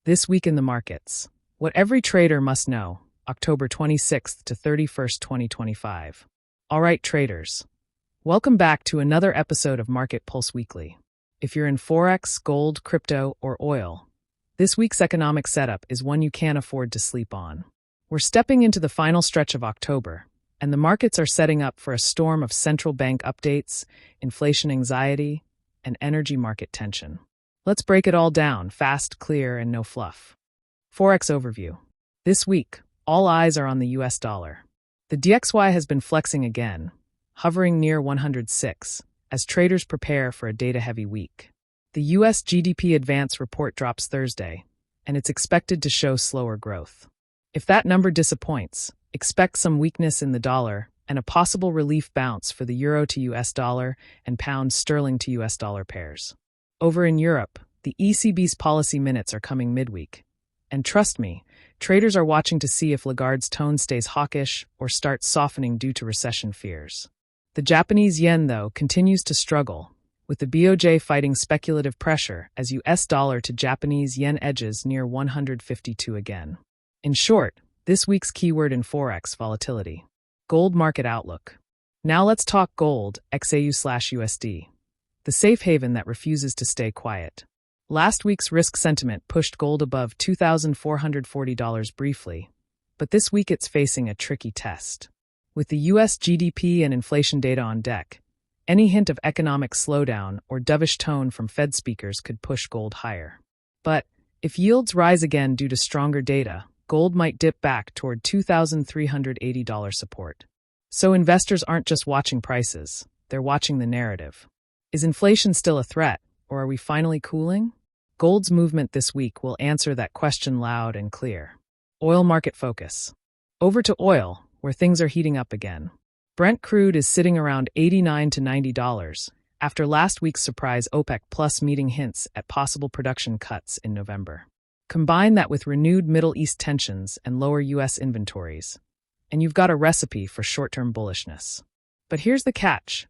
This week in the markets. What every trader must know, October 26th to 31st, 2025. All right, traders. Welcome back to another episode of Market Pulse Weekly. If you're in Forex, gold, crypto, or oil, this week's economic setup is one you can't afford to sleep on. We're stepping into the final stretch of October, and the markets are setting up for a storm of central bank updates, inflation anxiety, and energy market tension. Let's break it all down, fast, clear, and no fluff. Forex overview. This week, all eyes are on the US dollar. The DXY has been flexing again, hovering near 106, as traders prepare for a data-heavy week. The US GDP advance report drops Thursday, and it's expected to show slower growth. If that number disappoints, expect some weakness in the dollar and a possible relief bounce for the euro to US dollar and pound sterling to US dollar pairs. Over in Europe, the ECB's policy minutes are coming midweek. And trust me, traders are watching to see if Lagarde's tone stays hawkish or starts softening due to recession fears. The Japanese yen, though, continues to struggle, with the BOJ fighting speculative pressure as US dollar to Japanese yen edges near 152 again. In short, this week's keyword in Forex volatility. Gold market outlook. Now let's talk gold, XAU/USD. The safe haven that refuses to stay quiet. Last week's risk sentiment pushed gold above $2,440 briefly, but this week it's facing a tricky test. With the US GDP and inflation data on deck, any hint of economic slowdown or dovish tone from Fed speakers could push gold higher. But if yields rise again due to stronger data, gold might dip back toward $2,380 support. So investors aren't just watching prices, they're watching the narrative. Is inflation still a threat, or are we finally cooling? Gold's movement this week will answer that question loud and clear. Oil market focus. Over to oil, where things are heating up again. Brent crude is sitting around $89 to $90 after last week's surprise OPEC Plus meeting hints at possible production cuts in November. Combine that with renewed Middle East tensions and lower US inventories, and you've got a recipe for short-term bullishness. But here's the catch.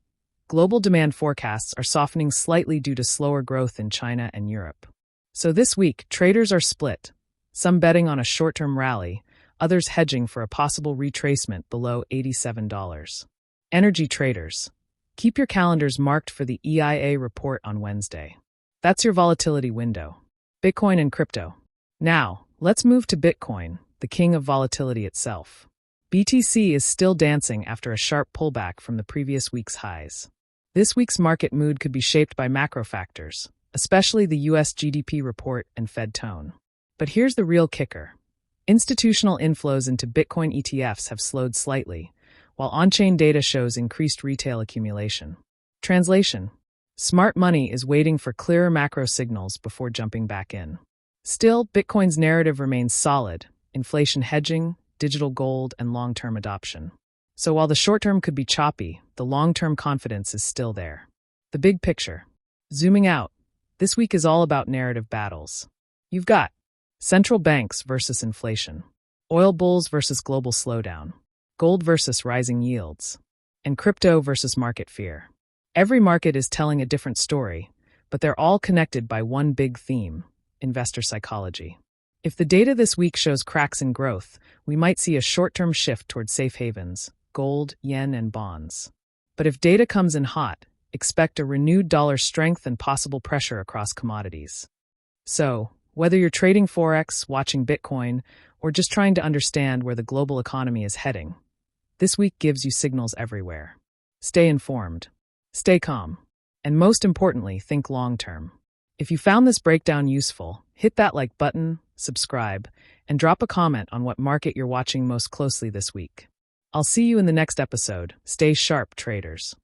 Global demand forecasts are softening slightly due to slower growth in China and Europe. So this week, traders are split, some betting on a short-term rally, others hedging for a possible retracement below $87. Energy traders. Keep your calendars marked for the EIA report on Wednesday. That's your volatility window. Bitcoin and crypto. Now, let's move to Bitcoin, the king of volatility itself. BTC is still dancing after a sharp pullback from the previous week's highs. This week's market mood could be shaped by macro factors, especially the US GDP report and Fed tone. But here's the real kicker. Institutional inflows into Bitcoin ETFs have slowed slightly, while on-chain data shows increased retail accumulation. Translation. Smart money is waiting for clearer macro signals before jumping back in. Still, Bitcoin's narrative remains solid: inflation hedging, digital gold, and long-term adoption. So while the short-term could be choppy, the long-term confidence is still there. The big picture. Zooming out, this week is all about narrative battles. You've got central banks versus inflation, oil bulls versus global slowdown, gold versus rising yields, and crypto versus market fear. Every market is telling a different story, but they're all connected by one big theme: investor psychology. If the data this week shows cracks in growth, we might see a short-term shift toward safe havens, gold, yen, and bonds. But if data comes in hot, expect a renewed dollar strength and possible pressure across commodities. So, whether you're trading Forex, watching Bitcoin, or just trying to understand where the global economy is heading, this week gives you signals everywhere. Stay informed, stay calm, and most importantly, think long-term. If you found this breakdown useful, hit that like button, subscribe, and drop a comment on what market you're watching most closely this week. I'll see you in the next episode. Stay sharp, traders.